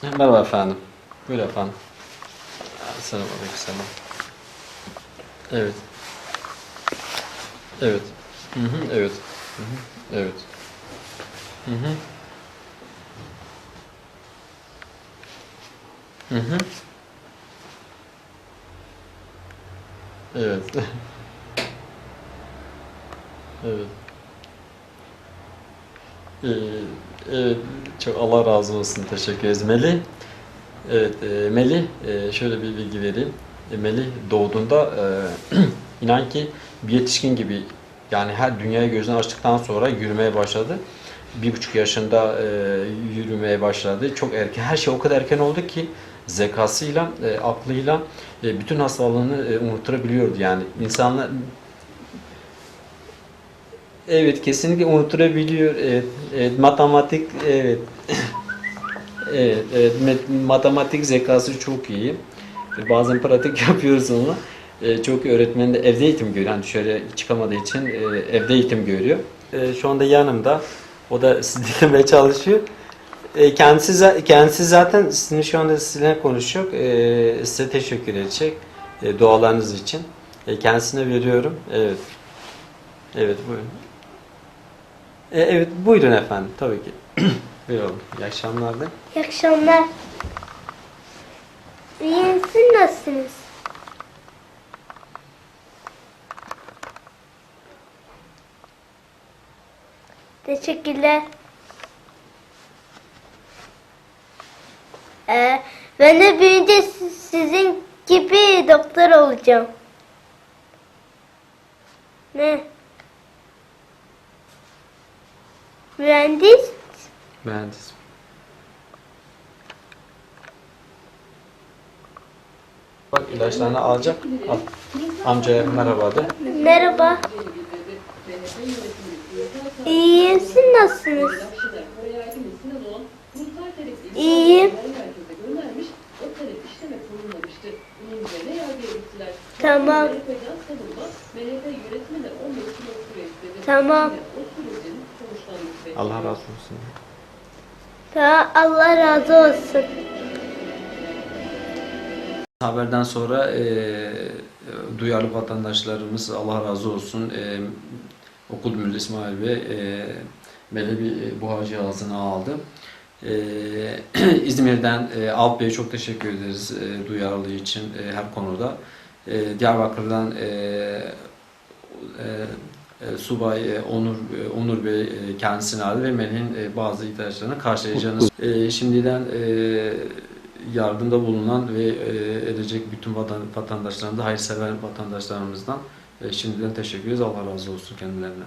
Merhaba efendim. Buyurun efendim. Selamünaleyküm. Evet. Evet. Hı hı, evet. Hı hı, evet. Hı hı. Hı hı. Evet. Evet. Ee, evet. Çok Allah razı olsun. Teşekkür ederiz. Melih. Evet. Melih. Şöyle bir bilgi vereyim. Melih doğduğunda inan ki bir yetişkin gibi yani her dünyaya gözünü açtıktan sonra yürümeye başladı. 1,5 yaşında yürümeye başladı. Çok erken, her şey o kadar erken oldu ki zekasıyla, aklıyla bütün hastalığını unutturabiliyordu. Yani insanlar evet kesinlikle unutturabiliyor. Evet, evet, matematik evet, evet, evet, matematik zekası çok iyi. Bazen pratik yapıyoruz onu. Çok öğretmen de evde eğitim görüyor. Yani dışarı çıkamadığı için evde eğitim görüyor. Şu anda yanımda. O da sizi dinlemeye çalışıyor. Kendisi zaten sizin şu anda sizinle konuşuyor. Size teşekkür edecek dualarınız için. Kendisine veriyorum. Evet. Evet buyurun. Evet buyurun efendim tabii ki. Buyurun. İyi akşamlar da. İyi akşamlar. İyiyim, siz nasılsınız? Teşekkürler. Ee, Ben de büyüyünce sizin gibi doktor olacağım. Ne? Mühendis? Mühendis. Bak ilaçlarını alacak. Al. Amcaya merhaba de. Merhaba. İyiyim, siz nasılsınız? İyiyim. Tamam. Tamam. Allah razı olsun. Tamam, Allah razı olsun. Haberden sonra duyarlı vatandaşlarımız Allah razı olsun Okul Müdürü İsmail Bey Melebi buhar cihazını aldı. İzmir'den Alp Bey'e çok teşekkür ederiz duyarlılığı için her konuda. Diyarbakır'dan Subay Onur Bey kendisini aldı ve Melih'in bazı ihtiyaçlarını karşılayacağını şimdiden yardımda bulunan ve edecek bütün vatandaşlarımıza, hayırsever vatandaşlarımızdan şimdiden teşekkür ederiz. Allah razı olsun kendilerine.